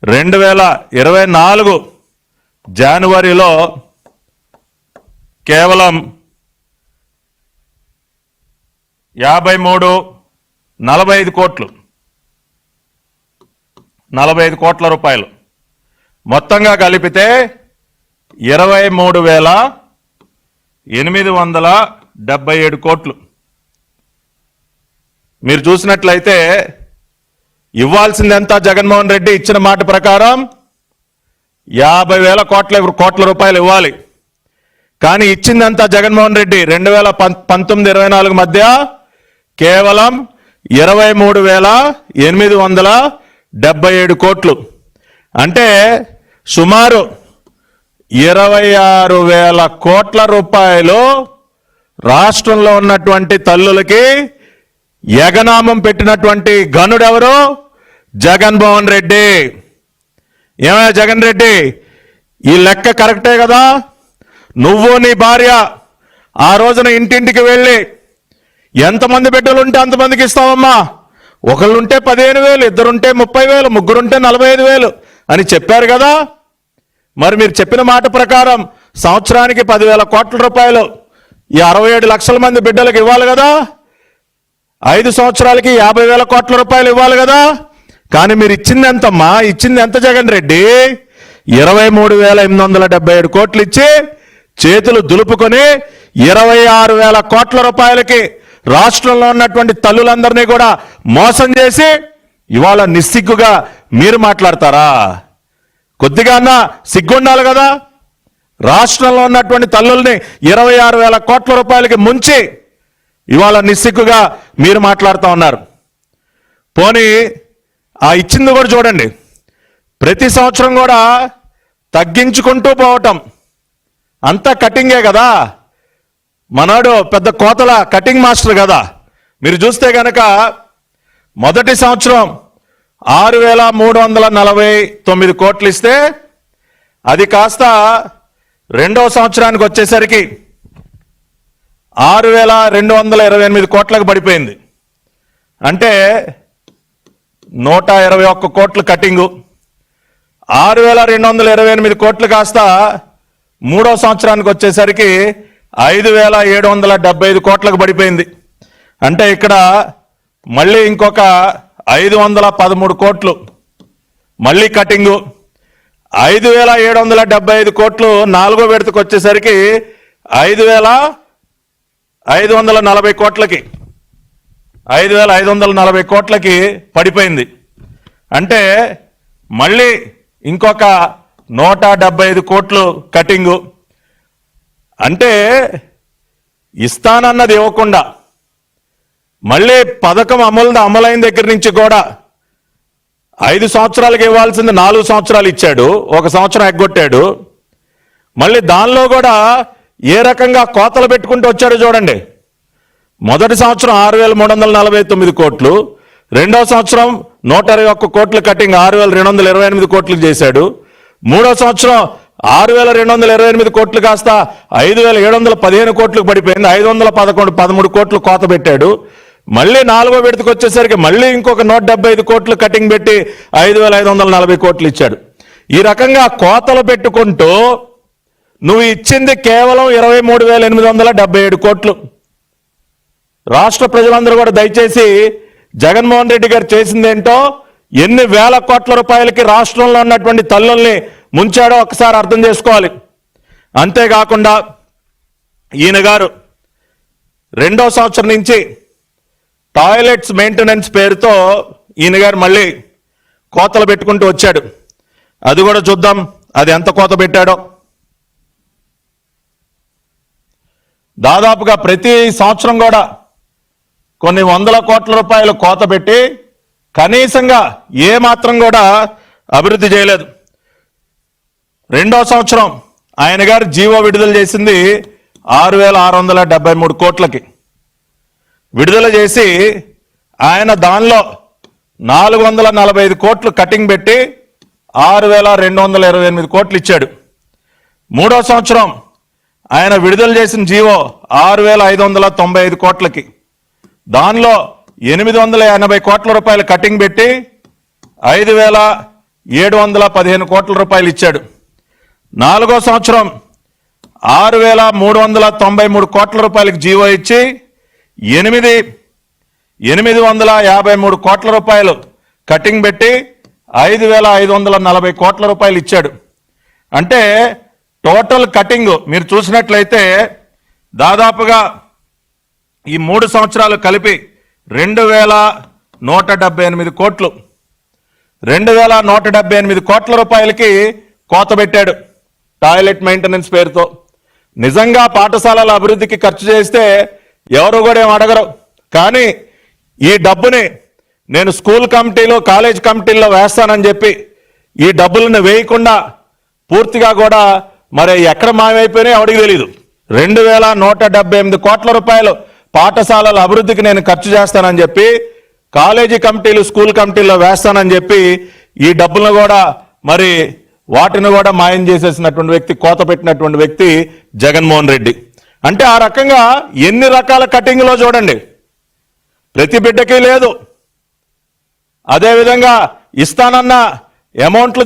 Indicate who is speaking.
Speaker 1: 2024 జనవరిలో కేవలం 45 కోట్లు 45 కోట్ల రూపాయలు మొత్తంగా కలిపితే 23,877 కోట్లు. మీరు చూసినట్లయితే ఇవ్వాల్సింది ఎంత? జగన్మోహన్ రెడ్డి ఇచ్చిన మాట ప్రకారం 50,000 కోట్ల రూపాయలు ఇవ్వాలి. కానీ ఇచ్చిందంతా జగన్మోహన్ రెడ్డి 2019-24 మధ్య కేవలం 23,877 కోట్లు. అంటే సుమారు 26,000 కోట్ల రూపాయలు రాష్ట్రంలో ఉన్నటువంటి తల్లులకి యగనామం పెట్టినటువంటి గనుడెవరు? జగన్మోహన్ రెడ్డి. ఏమయ్యా జగన్ రెడ్డి, ఈ లెక్క కరెక్టే కదా? నువ్వు నీ భార్య ఆ రోజున ఇంటింటికి వెళ్ళి ఎంతమంది బిడ్డలుంటే అంతమందికి ఇస్తావమ్మా, ఒకళ్ళుంటే 15,000, ఇద్దరుంటే 30,000, ముగ్గురుంటే 45,000 అని చెప్పారు కదా. మరి మీరు చెప్పిన మాట ప్రకారం సంవత్సరానికి 10,000 కోట్ల రూపాయలు ఈ 67 లక్షల మంది బిడ్డలకు ఇవ్వాలి కదా. 5 సంవత్సరాలకి 50,000 కోట్ల రూపాయలు ఇవ్వాలి కదా. కానీ మీరు ఇచ్చింది ఎంతమ్మా? ఇచ్చింది ఎంత జగన్ రెడ్డి? 23,877 కోట్లు ఇచ్చి చేతులు దులుపుకొని 26,000 కోట్ల రూపాయలకి రాష్ట్రంలో ఉన్నటువంటి తల్లులందరినీ కూడా మోసం చేసి ఇవాళ నిస్సిగ్గుగా మీరు మాట్లాడతారా? కొద్దిగా సిగ్గుండాలి కదా. రాష్ట్రంలో ఉన్నటువంటి తల్లుల్ని 26,000 కోట్ల రూపాయలకి ముంచి ఇవాళ నిస్సిగ్గుగా మీరు మాట్లాడుతూ ఉన్నారు. పోనీ ఆ ఇచ్చింది కూడా చూడండి, ప్రతి సంవత్సరం కూడా తగ్గించుకుంటూ పోవటం అంతా కటింగే కదా. మనోడు పెద్ద కోతల కటింగ్ మాస్టర్ కదా. మీరు చూస్తే కనుక మొదటి సంవత్సరం 6,349 కోట్లు ఇస్తే అది కాస్త రెండవ సంవత్సరానికి వచ్చేసరికి 6,228 కోట్లకు పడిపోయింది. అంటే 121 కోట్లు కటింగు. 6,228 కోట్లు కాస్త మూడో సంవత్సరానికి వచ్చేసరికి 5,775 కోట్లకు పడిపోయింది. అంటే ఇక్కడ మళ్ళీ ఇంకొక 513 కోట్లు మళ్ళీ కటింగు. 5,775 కోట్లు నాలుగో విడతకు వచ్చేసరికి 5,540 కోట్లకి 5,540 కోట్లకి పడిపోయింది. అంటే మళ్ళీ ఇంకొక 175 కోట్లు కటింగు. అంటే ఇస్తానన్నది ఇవ్వకుండా మళ్ళీ పథకం అమలైన దగ్గర నుంచి కూడా 5 సంవత్సరాలకు ఇవ్వాల్సింది 4 సంవత్సరాలు ఇచ్చాడు, 1 సంవత్సరం ఎగ్గొట్టాడు. మళ్ళీ దానిలో కూడా ఏ రకంగా కోతలు పెట్టుకుంటూ వచ్చాడు చూడండి. మొదటి సంవత్సరం 6,349 కోట్లు, రెండవ సంవత్సరం 121 కోట్లు కటింగ్ 6,228 కోట్లకు చేశాడు. మూడో సంవత్సరం 6,228 కోట్లు కాస్త 5,715 కోట్లకు పడిపోయింది. 513 కోట్లు కోత పెట్టాడు. మళ్ళీ నాలుగో విడతకు వచ్చేసరికి మళ్ళీ ఇంకొక 175 కోట్లు కటింగ్ పెట్టి 5,540 కోట్లు ఇచ్చాడు. ఈ రకంగా కోతలు పెట్టుకుంటూ నువ్వు ఇచ్చింది కేవలం 23,877 కోట్లు. రాష్ట్ర ప్రజలందరూ కూడా దయచేసి జగన్మోహన్ రెడ్డి గారు చేసిందేంటో, ఎన్ని వేల కోట్ల రూపాయలకి రాష్ట్రంలో ఉన్నటువంటి తల్లుల్ని ముంచాడో ఒకసారి అర్థం చేసుకోవాలి. అంతేకాకుండా ఈయన గారు రెండో సంవత్సరం నుంచి టాయిలెట్స్ మెయింటెనెన్స్ పేరుతో ఈయన గారు మళ్ళీ కోతలు పెట్టుకుంటూ వచ్చాడు. అది కూడా చూద్దాం, అది ఎంత కోత పెట్టాడో. దాదాపుగా ప్రతి సంవత్సరం కూడా కొన్ని 100 కోట్ల రూపాయలు కోత పెట్టి కనీసంగా ఏ మాత్రం కూడా అభివృద్ధి చేయలేదు. రెండో సంవత్సరం ఆయన గారు జీవో విడుదల చేసింది 6,673 కోట్లకి విడుదల చేసి ఆయన దానిలో 445 కోట్లు కటింగ్ పెట్టి 6,228 కోట్లు ఇచ్చాడు. మూడో సంవత్సరం ఆయన విడుదల చేసిన జీవో 6,595 కోట్లకి, దానిలో 880 కోట్ల రూపాయలు కటింగ్ పెట్టి 715 కోట్ల రూపాయలు ఇచ్చాడు. 4వ సంవత్సరం 6,393 కోట్ల రూపాయలకు జీవో ఇచ్చి 853 కోట్ల రూపాయలు కటింగ్ పెట్టి 5,540 కోట్ల రూపాయలు ఇచ్చాడు. అంటే టోటల్ కటింగ్ మీరు చూసినట్లయితే దాదాపుగా ఈ 3 సంవత్సరాలు కలిపి 2,178 కోట్లు 2,178 కోట్ల రూపాయలకి కోత పెట్టాడు టాయిలెట్ మెయింటెనెన్స్ పేరుతో. నిజంగా పాఠశాలల అభివృద్ధికి ఖర్చు చేస్తే ఎవరు కూడా ఏం అడగరు. కానీ ఈ డబ్బుని నేను స్కూల్ కమిటీలో కాలేజ్ కమిటీల్లో వేస్తానని చెప్పి ఈ డబ్బులను వేయకుండా పూర్తిగా కూడా మరి ఎక్కడ మాయమైపోయినాయి ఎవరికి తెలియదు. 2,178 కోట్ల రూపాయలు పాఠశాలల అభివృద్ధికి నేను ఖర్చు చేస్తానని చెప్పి కాలేజీ కమిటీలు స్కూల్ కమిటీల్లో వేస్తానని చెప్పి ఈ డబ్బులను కూడా మరి వాటిని కూడా మాయం చేసేసినటువంటి వ్యక్తి, కోత పెట్టినటువంటి వ్యక్తి జగన్మోహన్ రెడ్డి. అంటే ఆ రకంగా ఎన్ని రకాల కటింగ్లో చూడండి, ప్రతి బిడ్డకి లేదు. అదేవిధంగా ఇస్తానన్న అమౌంట్లు